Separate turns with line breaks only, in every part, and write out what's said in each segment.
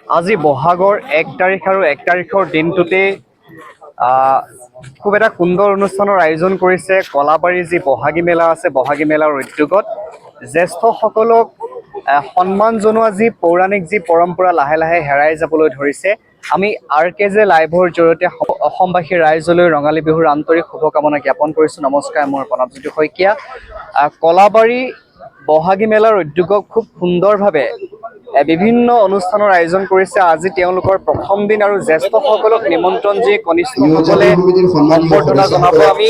আজি বহাগৰ 1 তাৰিখ আৰু 1 তাৰিখৰ দিনটোতে খুব এটা সুন্দৰ অনুষ্ঠানৰ আয়োজন কৰিছে কলাবাৰী যি বহাগী মেলা আছে বহাগী মেলাৰ উদ্যোগত জ্যেষ্ঠসকলক সন্মান জনোৱা যি পৌৰাণিক যি পৰম্পৰা লাহে লাহে হেৰাই যাবলৈ ধৰিছে আমি RKJ লাইভৰ জৰিয়তে অসমবাসী ৰাইজলৈ ৰঙালী বিহুৰ আন্তৰিক শুভকামনা জ্ঞাপন কৰিছোঁ। নমস্কাৰ, মোৰ প্ৰণৱজ্যোতি শইকীয়া। কলাবাৰী বহাগী মেলাৰ উদ্যোগক খুব সুন্দৰভাৱে বিভিন্ন অনুষ্ঠানৰ আয়োজন কৰিছে। আজি তেওঁলোকৰ প্ৰথম দিন আৰু জ্যেষ্ঠসকলক নিমন্ত্ৰণ যি কনিষ্ঠসকলে সম্বৰ্ধনা জনাব আমি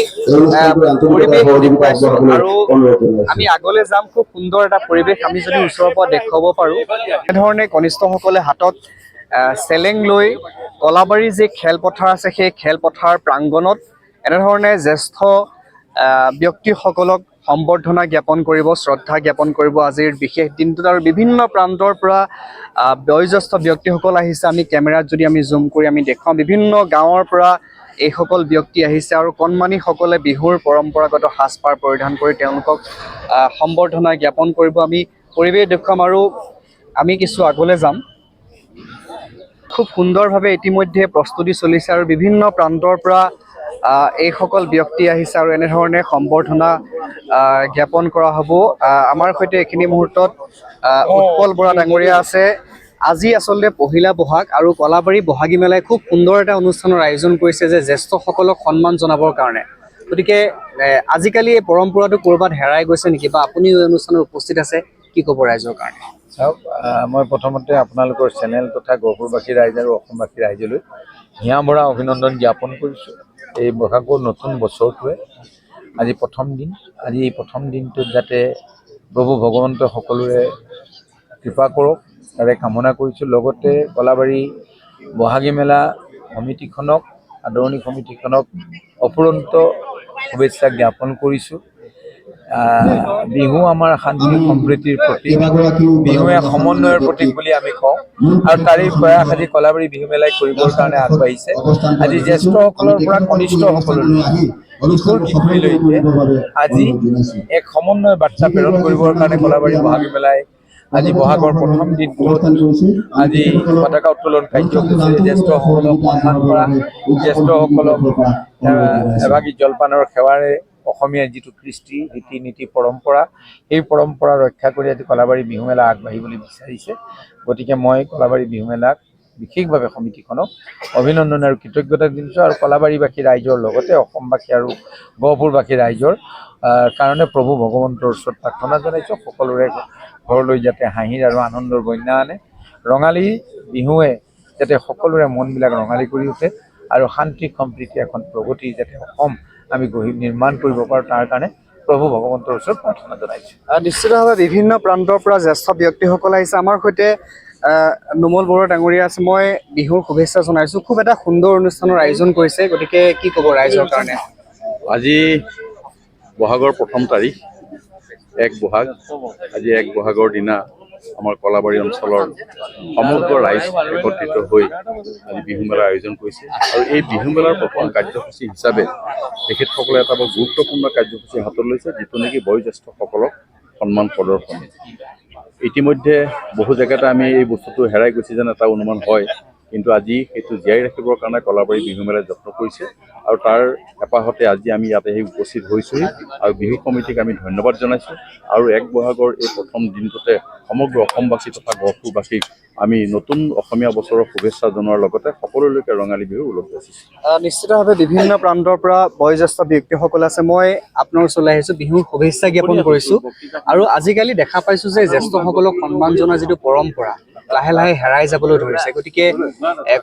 পৰিৱেশ দেখুৱাইছোঁ আৰু আমি আগলৈ যাম। খুব সুন্দৰ এটা পৰিৱেশ আমি যদি ওচৰৰ পৰা দেখুৱাব পাৰোঁ। এনেধৰণে কনিষ্ঠসকলে হাতত চেলেং লৈ কলাবাৰী যি খেলপথাৰ আছে সেই খেলপথাৰ প্ৰাংগণত এনেধৰণে জ্যেষ্ঠ ব্যক্তিসকলক সম্বৰ্ধনা জ্ঞাপন কৰিব, শ্ৰদ্ধা জ্ঞাপন কৰিব আজিৰ বিশেষ দিনটোত। আৰু বিভিন্ন প্ৰান্তৰ পৰা বয়োজ্যেষ্ঠ ব্যক্তিসকল আহিছে। আমি কেমেৰাত যদি আমি জুম কৰি আমি দেখুৱাওঁ, বিভিন্ন গাঁৱৰ পৰা এইসকল ব্যক্তি আহিছে আৰু কণমানিসকলে বিহুৰ পৰম্পৰাগত সাজপাৰ পৰিধান কৰি তেওঁলোকক সম্বৰ্ধনা জ্ঞাপন কৰিব। আমি পৰিৱেশ দেখুৱাম আৰু আমি কিছু আগলৈ যাম। খুব সুন্দৰভাৱে ইতিমধ্যে প্ৰস্তুতি চলিছে আৰু বিভিন্ন প্ৰান্তৰ পৰা এইসকল ব্যক্তি আহিছে আৰু এনেধৰণে সম্বৰ্ধনা জ্ঞাপন কৰা হ'ব। আমাৰ সৈতে এইখিনি মুহূৰ্তত উৎপল বৰা ডাঙৰীয়া আছে। আজি আচলতে পহিলা বহাগ আৰু কলাবাৰী বহাগী মেলাই খুব সুন্দৰ এটা অনুষ্ঠানৰ আয়োজন কৰিছে যে জ্যেষ্ঠসকলক সন্মান জনাবৰ কাৰণে। গতিকে আজিকালি এই পৰম্পৰাটো ক'ৰবাত হেৰাই গৈছে নেকি, বা আপুনি এই অনুষ্ঠানত উপস্থিত আছে, কি ক'ব ৰাইজৰ কাৰণে?
চাওক, মই প্ৰথমতে আপোনালোকৰ চেনেল তথা গহপুৰবাসী ৰাইজ আৰু অসমবাসী ৰাইজলৈ হিয়া ভৰা অভিনন্দন জ্ঞাপন কৰিছোঁ। এই বহাগৰ নতুন বছৰটোৱে আজি প্ৰথম দিন। আজি এই প্ৰথম দিনটোত যাতে প্ৰভু ভগৱন্ত সকলোৰে কৃপা কৰক তাৰে কামনা কৰিছোঁ। লগতে কলাবাৰী বহাগী মেলা সমিতিখনক, আদৰণি সমিতিখনক অফুৰন্ত শুভেচ্ছা জ্ঞাপন কৰিছোঁ। বিহু আমাৰ শান্তি সম্প্ৰীতিৰ প্ৰতীক, বিহু এক সমন্বয়ৰ প্ৰতীক বুলি আমি কওঁ আৰু তাৰে প্ৰয়াস আজি কলাবাৰী বিহু মেলাই কৰিবৰ কাৰণে আগবাঢ়িছে। আজি জ্যেষ্ঠসকলৰ পৰা কনিষ্ঠসকললৈ কিশোৰ কিশোৰীলৈকে আজি এক সমন্বয় বাৰ্তা প্ৰেৰণ কৰিবৰ কাৰণে কলাবাৰী বহাগী মেলাই আজি বহাগৰ প্ৰথম দিনটোত আজি পতাকা উত্তোলন কাৰ্যসূচীৰে জ্যেষ্ঠসকলক সন্মান কৰা, জ্যেষ্ঠসকলক এভাগী জলপানৰ সেৱাৰে অসমীয়াৰ যিটো কৃষ্টি ৰীতি নীতি পৰম্পৰা, সেই পৰম্পৰা ৰক্ষা কৰি আজি কলাবাৰী বিহু মেলা আগবাঢ়িবলৈ বিচাৰিছে। গতিকে মই কলাবাৰী বিহু মেলাক বিশেষভাৱে সমিতিখনক অভিনন্দন আৰু কৃতজ্ঞতা দিছোঁ আৰু কলাবাৰীবাসী ৰাইজৰ লগতে অসমবাসী আৰু গহপুৰবাসী ৰাইজৰ কাৰণে প্ৰভু ভগৱন্তৰ ওচৰত প্ৰাৰ্থনা জনাইছোঁ সকলোৰে ঘৰলৈ যাতে হাঁহিৰ আৰু আনন্দৰ বন্যা আনে। ৰঙালী বিহুৱে যাতে সকলোৰে মনবিলাক ৰঙালী কৰি উঠে আৰু শান্তি সম্প্ৰীতি এখন প্ৰগতি যাতে অসম আমি গঢ়ি নিৰ্মাণ কৰিব পাৰোঁ, তাৰ কাৰণে প্ৰভু ভগৱন্তৰ ওচৰত প্ৰাৰ্থনা জনাইছোঁ।
নিশ্চিতভাৱে বিভিন্ন প্ৰান্তৰ পৰা জ্যেষ্ঠ ব্যক্তিসকল আহিছে। আমাৰ সৈতে নোমল বৰুৱা ডাঙৰীয়া আছে। মই বিহুৰ শুভেচ্ছা জনাইছোঁ। খুব এটা সুন্দৰ অনুষ্ঠানৰ আয়োজন কৰিছে, গতিকে কি ক'ব ৰাইজৰ কাৰণে?
আজি বহাগৰ প্ৰথম তাৰিখ, 1 বহাগ। আজি 1 বহাগৰ দিনা আমাৰ কলাবাৰী অঞ্চলৰ সমগ্ৰ ৰাইজ একত্ৰিত হৈ আজি বিহু মেলাৰ আয়োজন কৰিছে আৰু এই বিহু মেলাৰ প্ৰথম কাৰ্যসূচী হিচাপে তেখেতসকলে এটা বৰ গুৰুত্বপূৰ্ণ কাৰ্যসূচী হাতত লৈছে, যিটো নেকি বয়োজ্যেষ্ঠসকলক সন্মান প্ৰদৰ্শনী। ইতিমধ্যে বহু জেগাতে আমি এই বস্তুটো হেৰাই গৈছে যেন এটা অনুমান হয়, কিন্তু আজি সেইটো জীয়াই ৰাখিবৰ কাৰণে কলাবাৰী বিহু মেলাই যত্ন কৰিছে আৰু তাৰ হেঁপাহতে আজি আমি ইয়াতে উপস্থিত হৈছোঁহি আৰু বিহু কমিটিক আমি ধন্যবাদ জনাইছোঁ। আৰু 1 বহাগৰ এই প্ৰথম দিনটোতে সমগ্ৰ অসমবাসী তথা গহপুৰবাসীক আমি নতুন অসমীয়া বছৰৰ শুভেচ্ছা জনোৱাৰ লগতে সকলোলৈকে ৰঙালী বিহু ওলগ যাচিছোঁ।
নিশ্চিতভাৱে বিভিন্ন প্ৰান্তৰ পৰা বয়োজ্যেষ্ঠ ব্যক্তিসকল আছে। মই আপোনাৰ ওচৰলৈ আহিছোঁ, বিহুৰ শুভেচ্ছা জ্ঞাপন কৰিছোঁ। আৰু আজিকালি দেখা পাইছোঁ যে জ্যেষ্ঠসকলক সন্মান জনোৱা যিটো পৰম্পৰা লাহে লাহে হেৰাই যাবলৈ ধৰিছে। গতিকে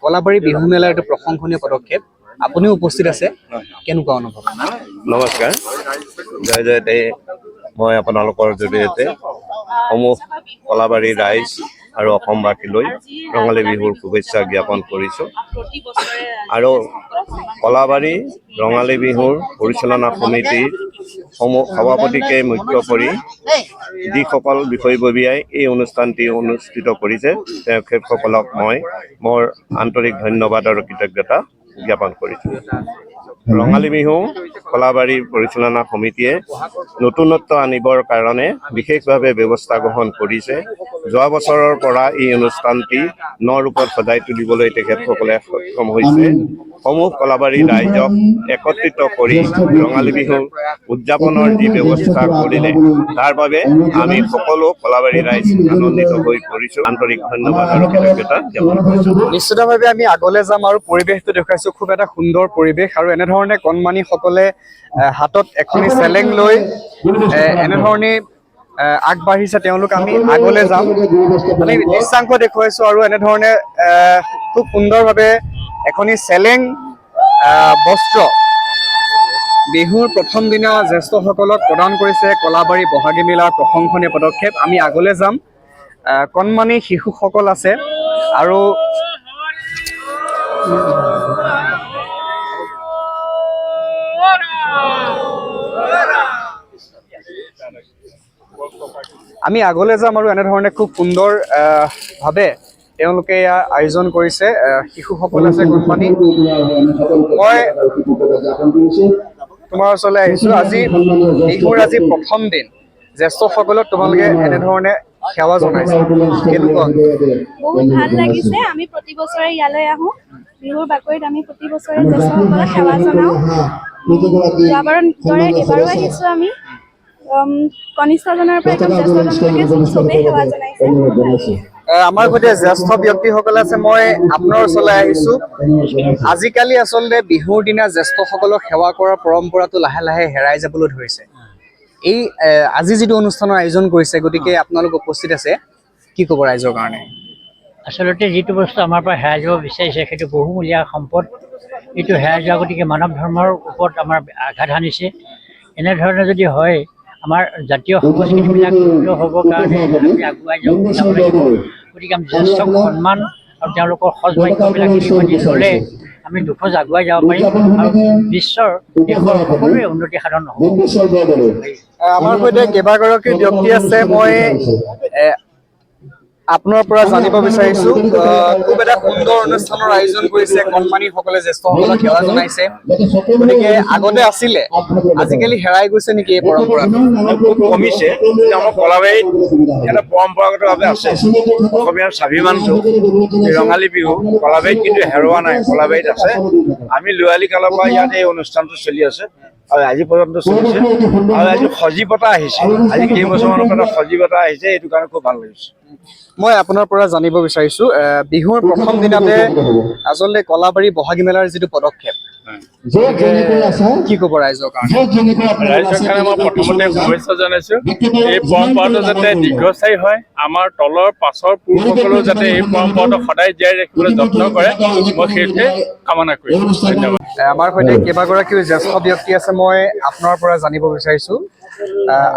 কলাবাৰী বিহু মেলাৰ এইটো প্ৰশংসনীয় পদক্ষেপ। আপুনিও উপস্থিত আছে, কেনেকুৱা অনুভৱ?
নমস্কাৰ, জয় জয়তে। মই আপোনালোকৰ জৰিয়তে সমূহ কলাবাৰী ৰাইজ আৰু অসমবাসীলৈ ৰঙালী বিহুৰ শুভেচ্ছা জ্ঞাপন কৰিছোঁ। আৰু কলাবাৰী ৰঙালী বিহুৰ পৰিচালনা সমিতিৰ সভাপতিকে মুখ্য কৰি যিসকল বিষয়ববীয়াই এই অনুষ্ঠানটি অনুষ্ঠিত কৰিছে, তেখেতসকলক মই মোৰ আন্তৰিক ধন্যবাদ আৰু কৃতজ্ঞতা জ্ঞাপন কৰিছোঁ। ৰঙালী বিহু কলাবাৰী পৰিচালনা সমিতিয়ে নতুনত্ব আনিবৰ কাৰণে বিশেষভাৱে ব্যৱস্থা গ্ৰহণ কৰিছে। যোৱা বছৰৰ পৰা এই অনুষ্ঠানটি ন ৰূপত সজাই তুলিবলৈ তেখেতসকলে সক্ষম হৈছে। সমূহ কলাবাৰী ৰাইজক একত্ৰিত কৰি ৰঙালী বিহু উদযাপনৰ যি ব্যৱস্থা কৰিলে তাৰ বাবে আমি সকলো কলাবাৰী ৰাইজ আনন্দিত হৈ পৰিছোঁ। আন্তৰিক ধন্যবাদ আৰু কৃতজ্ঞতা জ্ঞাপন কৰিছোঁ।
নিশ্চিতভাৱে আমি আগলৈ যাম আৰু পৰিৱেশটো দেখুৱাইছোঁ, খুব এটা সুন্দৰ পৰিৱেশ আৰু এনেধৰণে কণমানিসকলে হাতত এখনি চেলেং লৈ এনেধৰণে আগবাঢ়িছে তেওঁলোক। আমি আগলৈ যাম, আমি দৃশ্যাংশ দেখুৱাইছোঁ আৰু এনেধৰণে খুব সুন্দৰভাৱে এখনি চেলেং বস্ত্ৰ বিহুৰ প্ৰথম দিনা জ্যেষ্ঠসকলক প্ৰদান কৰিছে কলাবাৰী বহাগী মেলাৰ প্ৰশংসনীয় পদক্ষেপ। আমি আগলৈ যাম, কণমানি শিশুসকল আছে আৰু আমি আগলৈ যাম আৰু এনেধৰণে খুব সুন্দৰ ভাৱে তেওঁলোকে ইয়াৰ আয়োজন কৰিছে। শিশুসকল আছে কণমানি। মই তোমাৰ ওচৰলৈ আহিছোঁ, আজি বিহুৰ আজি প্ৰথম দিন, জ্যেষ্ঠসকলক তোমালোকে এনেধৰণে সেৱা জনাইছে, কেনেকুৱা?
বহুত ভাল লাগিছে। আমি প্ৰতি বছৰে ইয়ালৈ আহোঁ, বিহুৰ বাকৰিত আমি প্ৰতি বছৰে জ্যেষ্ঠসকলক সেৱা জনাওঁ। যোৱাবাৰৰ দৰে এবাৰো আহিছোঁ আমি। কনিষ্ঠজনৰ পৰা একদম জ্যেষ্ঠজনলৈকে চবেই সেৱা জনাইছে।
আমাৰ সৈতে জ্যেষ্ঠ ব্যক্তিসকল আছে, মই আপোনাৰ ওচৰলৈ আহিছোঁ। আজিকালি আচলতে বিহুৰ দিনা জ্যেষ্ঠসকলক সেৱা কৰাৰ পৰম্পৰাটো লাহে লাহে হেৰাই যাবলৈ ধৰিছে। এই আজি যিটো অনুষ্ঠানৰ আয়োজন কৰিছে, গতিকে আপোনালোক উপস্থিত আছে, কি ক'ব ৰাইজৰ কাৰণে?
আচলতে যিটো বস্তু আমাৰ পৰা হেৰাই যাব বিচাৰিছে সেইটো বহুমূলীয়া সম্পদ। এইটো হেৰাই যোৱা গতিকে মানৱ ধৰ্মৰ ওপৰত আমাৰ আঘাত সানিছে। এনেধৰণে যদি হয় আমাৰ জাতীয় সংস্কৃতিবিলাক হ'বৰ কাৰণে আমি আগুৱাই যাব লাগিব। গতিকে আমি জ্যেষ্ঠক সন্মান আৰু তেওঁলোকৰ সজ বাক্যবিলাক মানি চলে আমি দুখোজ আগুৱাই যাব পাৰিম আৰু বিশ্বৰ দেশৰ সকলোৰে উন্নতি সাধন হ'ব।
আমাৰ সৈতে কেইবাগৰাকী ব্যক্তি আছে, মই আপোনাৰ পৰা জানিব বিচাৰিছোঁ, খুব এটা সুন্দৰ অনুষ্ঠানৰ আয়োজন কৰিছে, কণমানিসকলে জ্যেষ্ঠসকলক সেৱা জনাইছে, গতিকে আগতে আছিলে, আজিকালি হেৰাই গৈছে নেকি এই পৰম্পৰাটো?
খুব কমিছে। আমাৰ কলাবাৰীত এটা পৰম্পৰাগতভাৱে আছে, অসমীয়াৰ স্বাভিমানটো ৰঙালী বিহু কলাবাৰীত কিন্তু হেৰুৱা নাই, কলাবাৰীত আছে। আমি লোৱালি কালৰ পৰা ইয়াত এই অনুষ্ঠানটো চলি আছে আৰু আজি পৰ্যন্ত চলিছে আৰু আজি সজীৱতা আহিছে। আজি কেইবছৰমানৰ পৰা সজীৱতা আহিছে, এইটো কাৰণে খুব ভাল লাগিছে।
মই আপোনাৰ পৰা জানিব বিচাৰিছোঁ, বিহুৰ প্ৰথম দিনাতে আচলতে কলাবাৰী বহাগী মেলাৰ যিটো পদক্ষেপ, কি ক'ব ৰাইজৰ কাৰণে?
ৰাইজৰ কাৰণে মই প্ৰথমতে শুভেচ্ছা জনাইছোঁ। এই পৰম্পৰাটো যাতে দীৰ্ঘস্থায়ী হয়, আমাৰ তলৰ পাছৰ পুৰুষসকলেও যাতে এই পৰম্পৰাটো সদায় জীয়াই ৰাখিবলৈ যত্ন কৰে, মই সেইটোৱে কামনা কৰিছোঁ। ধন্যবাদ।
আমাৰ সৈতে কেইবাগৰাকীও জ্যেষ্ঠ ব্যক্তি আছে, মই আপোনাৰ পৰা জানিব বিচাৰিছোঁ,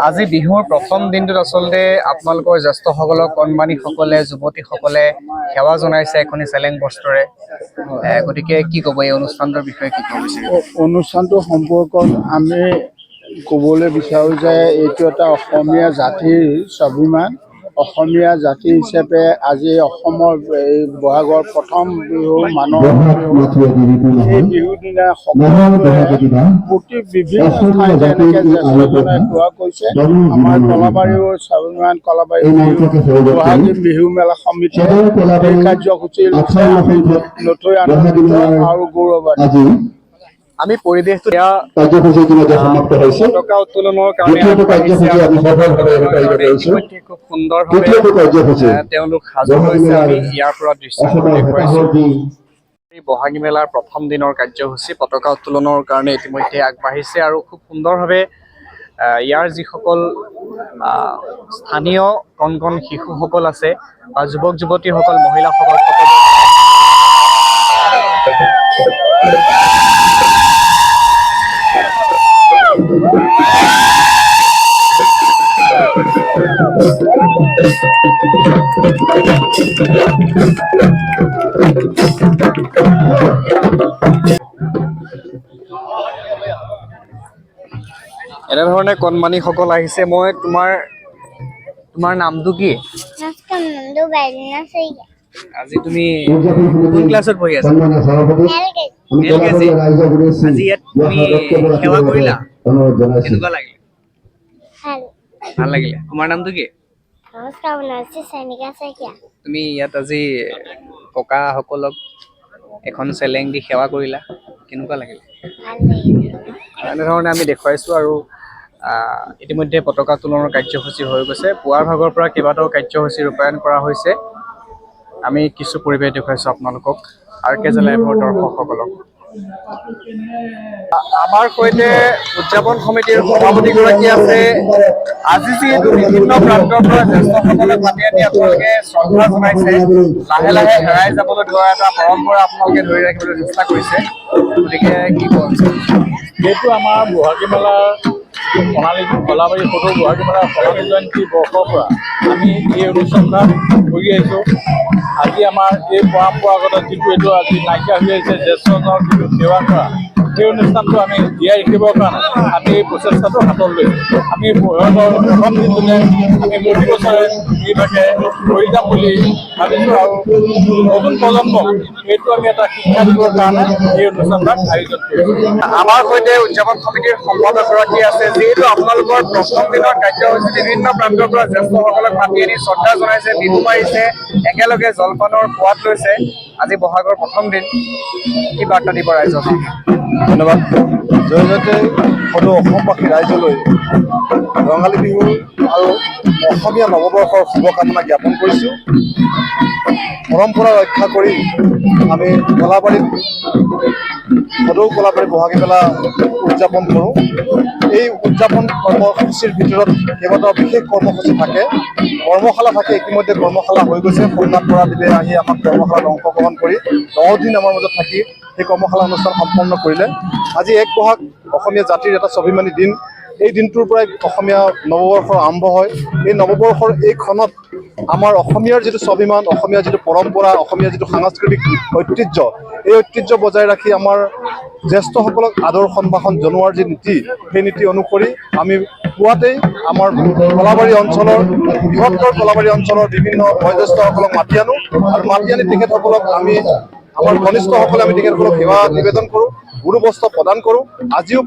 আজি বিহুৰ প্ৰথম দিনটোত আচলতে আপোনালোকৰ জ্যেষ্ঠসকলক কণমানিসকলে যুৱতীসকলে সেৱা জনাইছে এখনি চেলেং বস্ত্ৰৰে, গতিকে কি ক'ব এই অনুষ্ঠানটোৰ বিষয়ে? কি ক'ব বিচাৰিব?
অনুষ্ঠানটোৰ সম্পৰ্কত আমি ক'বলৈ বিচাৰোঁ যে এইটো এটা অসমীয়া জাতিৰ স্বাভিমান। অসমীয়া জাতি হিচাপে আজি অসমৰ এই বহাগৰ প্ৰথম বিহু মানুহৰ বিহু। এই বিহুৰ দিনা সকলোৱে প্ৰতি বিভিন্ন ঠাই যেনেকৈ জ্যেষ্ঠজনে কোৱা কৈছে, আমাৰ কলাবাৰীৰ স্বাভিমান কলাবাৰী বহাগী বিহু মেলা সমিতিয়ে এই কাৰ্যসূচী লৈছে। আমি নথৈ আনন্দিত আৰু গৌৰৱান্বিত।
আমি পৰিৱেশটো পতাকা উত্তোলনৰ কাৰণে খুব সুন্দৰভাৱে তেওঁলোক সাজু হৈছে। আমি ইয়াৰ পৰা দৃশ্য দেখুৱাইছোঁ। বহাগী মেলাৰ প্ৰথম দিনৰ কাৰ্যসূচী পতাকা উত্তোলনৰ কাৰণে ইতিমধ্যে আগবাঢ়িছে আৰু খুব সুন্দৰভাৱে ইয়াৰ যিসকল স্থানীয় কণ কণ শিশুসকল আছে বা যুৱক যুৱতীসকল, মহিলাসকল এনেধৰণে কণমানিসকল আহিছে। মই তোমাৰ নামটো কি? আজি তুমি কোন ক্লাছত পঢ়ি আছা? LKG। আজি ইয়াত তুমি সেৱা কৰিলা, কেনেকুৱা লাগিলে? ভাল লাগিলে। তোমাৰ নামটো কি?
নমস্কাৰ, মোৰ নাম হৈছে চয়নিকা শইকীয়া।
তুমি ইয়াত আজি ককাসকলক এখন চেলেং দি সেৱা কৰিলা, কেনেকুৱা লাগিলে?
ভাল লাগিল।
এনেধৰণে আমি দেখুৱাইছোঁ আৰু ইতিমধ্যে পতাকা উত্তোলনৰ কাৰ্যসূচী হৈ গৈছে। পুৱাৰ ভাগৰ পৰা কেইবাটাও কাৰ্যসূচী ৰূপায়ণ কৰা হৈছে। আমি কিছু পৰিৱেশ দেখুৱাইছোঁ আপোনালোকক, RKZ লাইভৰ দৰ্শকসকলক। আমাৰ সৈতে উদযাপন সমিতিৰ সভাপতিগৰাকী আছে। আজি যিহেতু বিভিন্ন প্ৰান্তৰ পৰা জ্যেষ্ঠসকলক মাতি আনি আপোনালোকে শ্ৰদ্ধা জনাইছে, লাহে লাহে হেৰাই যাবলৈ ধৰা এটা পৰম্পৰা আপোনালোকে ধৰি ৰাখিবলৈ চেষ্টা কৰিছে, গতিকে কি ক'ব?
যিহেতু আমাৰ বহাগী মেলাৰ কলাবাৰী সদৌ বহাগী মেলাৰ সোণালী জয়ন্তী বৰ্ষৰ পৰা আমি এই অনুষ্ঠানভাগ কৰি আহিছোঁ। আজি আমাৰ এই পৰম্পৰাগত যিটো এইটো আজি নাইকিয়া হৈ আহিছে, জ্যেষ্ঠজনক যিটো সেৱা কৰা, সেই অনুষ্ঠানটো আমি জীয়াই ৰাখিবৰ কাৰণে আমি এই প্ৰচেষ্টাটো হাতত লৈছোঁ। আমি প্ৰথম দিনটোতে আমি প্ৰতি বছৰে এইভাগে কৰি যাম বুলি ভাবিছোঁ আৰু নতুন প্ৰজন্মক এইটো আমি এটা শিক্ষা দিবৰ কাৰণে এই অনুষ্ঠানভাগ আয়োজন কৰিছোঁ।
আমাৰ সৈতে উদযাপন সমিতিৰ সম্পাদকগৰাকী আছে। যিহেতু আপোনালোকৰ প্ৰথম দিনৰ কাৰ্যসূচী বিভিন্ন প্ৰান্তৰ পৰা জ্যেষ্ঠসকলক মাতি আনি শ্ৰদ্ধা জনাইছে, বিহু মাৰিছে, একেলগে জলপানৰ সোৱাদ লৈছে। আজি বহাগৰ প্ৰথম দিন, কি বাৰ্তা দিব ৰাইজক?
ধন্যবাদ। জয়তে সদৌ অসমবাসী ৰাইজলৈ ৰঙালী বিহু আৰু অসমীয়া নৱবৰ্ষৰ শুভকামনা জ্ঞাপন কৰিছোঁ। পৰম্পৰা ৰক্ষা কৰি আমি কলাবাৰীত সদৌ কলাবাৰী বহাগী মেলা উদযাপন কৰোঁ। এই উদযাপন কৰ্মসূচীৰ ভিতৰত কেইবাটাও বিশেষ কৰ্মসূচী থাকে, কৰ্মশালা থাকে। ইতিমধ্যে কৰ্মশালা হৈ গৈছে। সোমনাথ বৰাদেৱে আহি আমাক কৰ্মশালাত অংশগ্ৰহণ কৰি 10 দিন আমাৰ মাজত থাকি সেই কৰ্মশালা অনুষ্ঠান সম্পন্ন কৰিলে। আজি 1 বহাগ অসমীয়া জাতিৰ এটা স্বাভিমানী দিন। এই দিনটোৰ পৰাই অসমীয়া নৱবৰ্ষৰ আৰম্ভ হয়। এই নৱবৰ্ষৰ এই ক্ষণত আমাৰ অসমীয়াৰ যিটো স্বাভিমান, অসমীয়াৰ যিটো পৰম্পৰা, অসমীয়াৰ যিটো সাংস্কৃতিক ঐতিহ্য, এই ঐতিহ্য বজাই ৰাখি আমাৰ জ্যেষ্ঠসকলক আদৰ সম্ভাষণ জনোৱাৰ যি নীতি, সেই নীতি অনুসৰি আমি পুৱাতেই আমাৰ কলাবাৰী অঞ্চলৰ বৃহত্তৰ কলাবাৰী অঞ্চলৰ বিভিন্ন বয়োজ্যেষ্ঠসকলক মাতি আনো আৰু মাতি আনি তেখেতসকলক আমি আমাৰ কনিষ্ঠসকলে আমি তেখেতসকলক সেৱা নিবেদন কৰোঁ, গুৰু বস্ত্ৰ প্ৰদান কৰোঁ। আজিও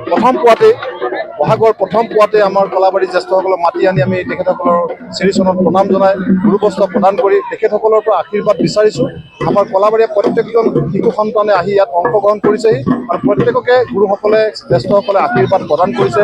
প্ৰথম পুৱাতে বহাগৰ প্ৰথম পুৱাতে আমাৰ কলাবাৰী জ্যেষ্ঠসকলক মাতি আনি আমি তেখেতসকলৰ শ্ৰীচৰণত প্ৰণাম জনাই গুৰু বস্ত্ৰ প্ৰদান কৰি তেখেতসকলৰ পৰা আশীৰ্বাদ বিচাৰিছোঁ। আমাৰ কলাবাৰীয়ে প্ৰত্যেকজন শিশু সন্তানে আহি ইয়াত অংশগ্ৰহণ কৰিছেহি আৰু প্ৰত্যেককে গুৰুসকলে জ্যেষ্ঠসকলে আশীৰ্বাদ প্ৰদান কৰিছে।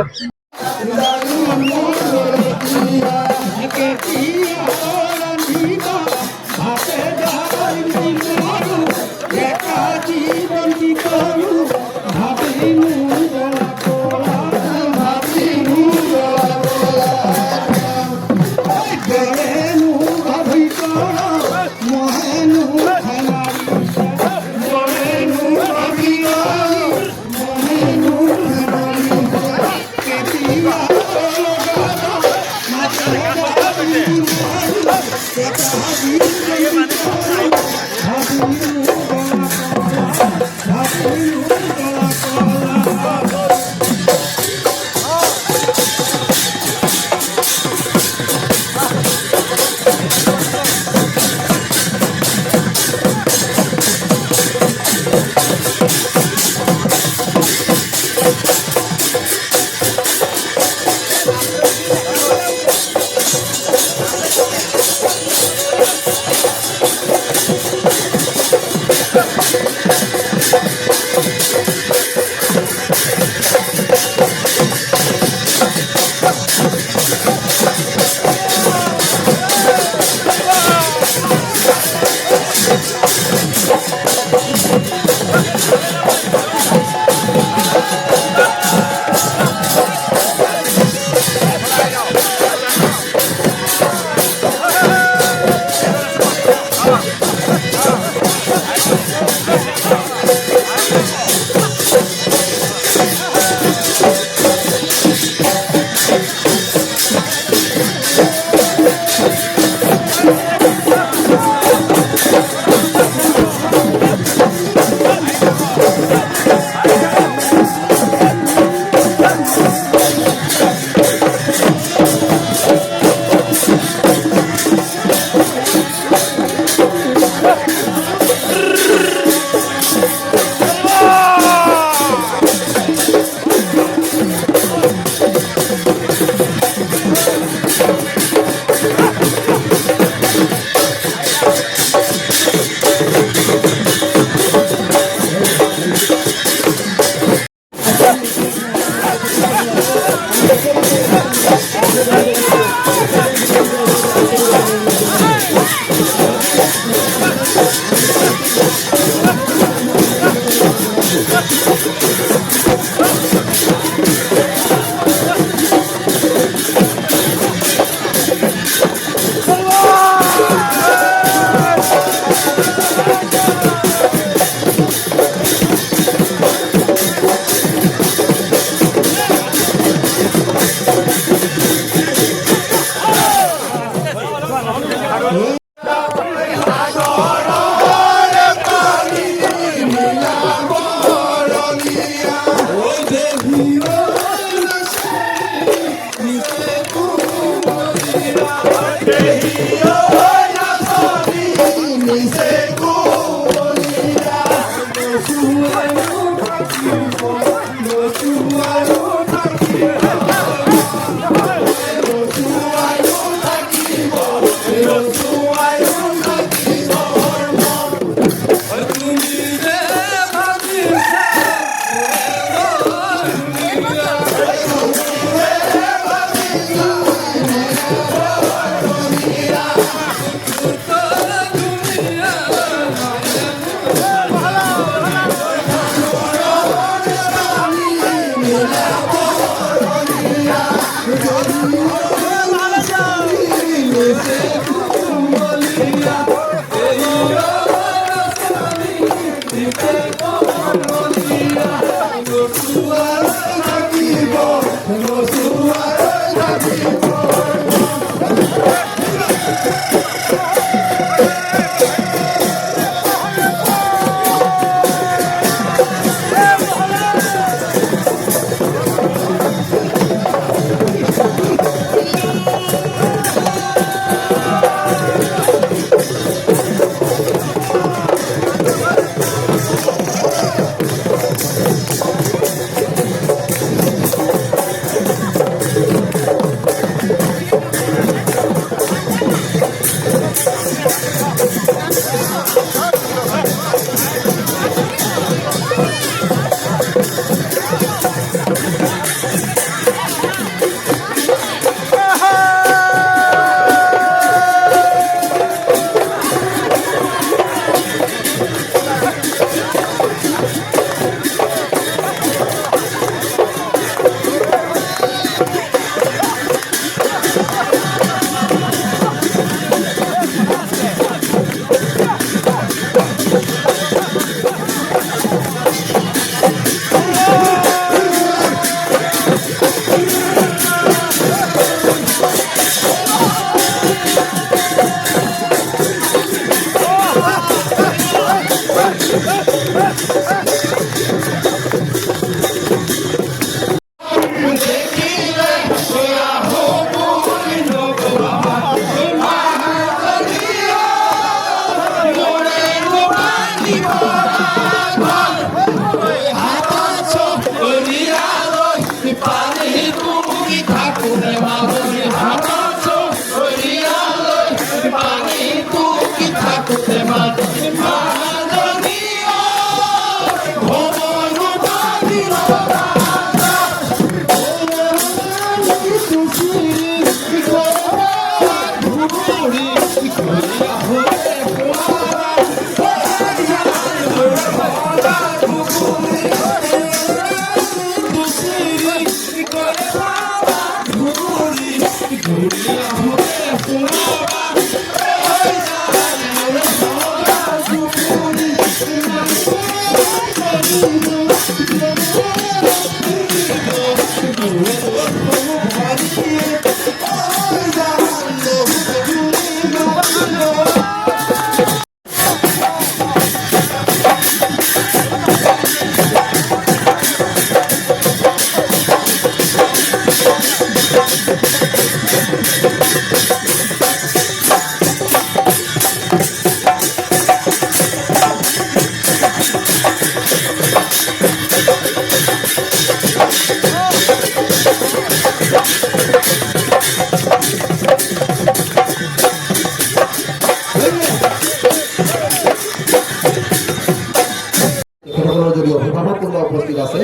যদি অভিভাৱক কোনোবা উপস্থিত আছে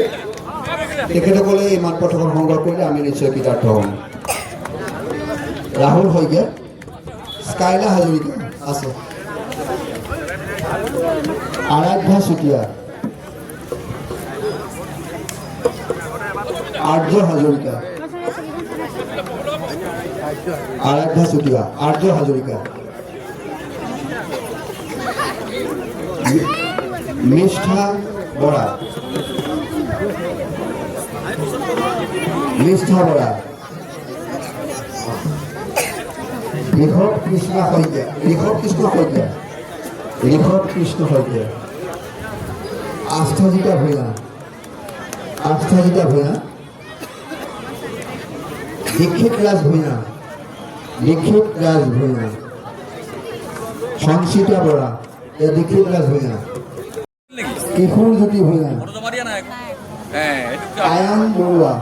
তেখেতসকলে এই মাত পথখন সংগ্ৰহ কৰিলে আমি নিশ্চয় কৃতাৰ্থ হ'ম। ৰাহুল শইকীয়া, স্কাইলা হাজৰিকা আছে, আৰাধ্যা চুতীয়া, আৰ্য হাজৰিকা, আৰাধ্যা চুতীয়া, আৰ্য হাজৰিকা, নিষ্ঠা বৰা, নিষ্ঠা বৰা, ঋষভ কৃষ্ণ শইকীয়া, ঋষভ কৃষ্ণ শইকীয়া, ঋষভ কৃষ্ণ শইকীয়া, আস্থাজিতা ভূঞা, আস্থাজিতা ভূঞা, দীক্ষিত ৰাজ ভূঞা, দীক্ষিত ৰাজ ভূঞা, সংচিতা বৰা, দীক্ষিত ৰাজ ভূঞা, কিশোৰ জ্যোতি ভূঞা, আয়ান বৰুৱা,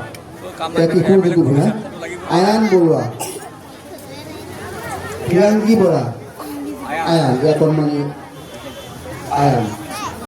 কিশোৰ জ্যোতি ভূঞা, আয়ান বৰুৱা, প্ৰিয়াংকী বৰা, আয়ান কণমানি আয়ান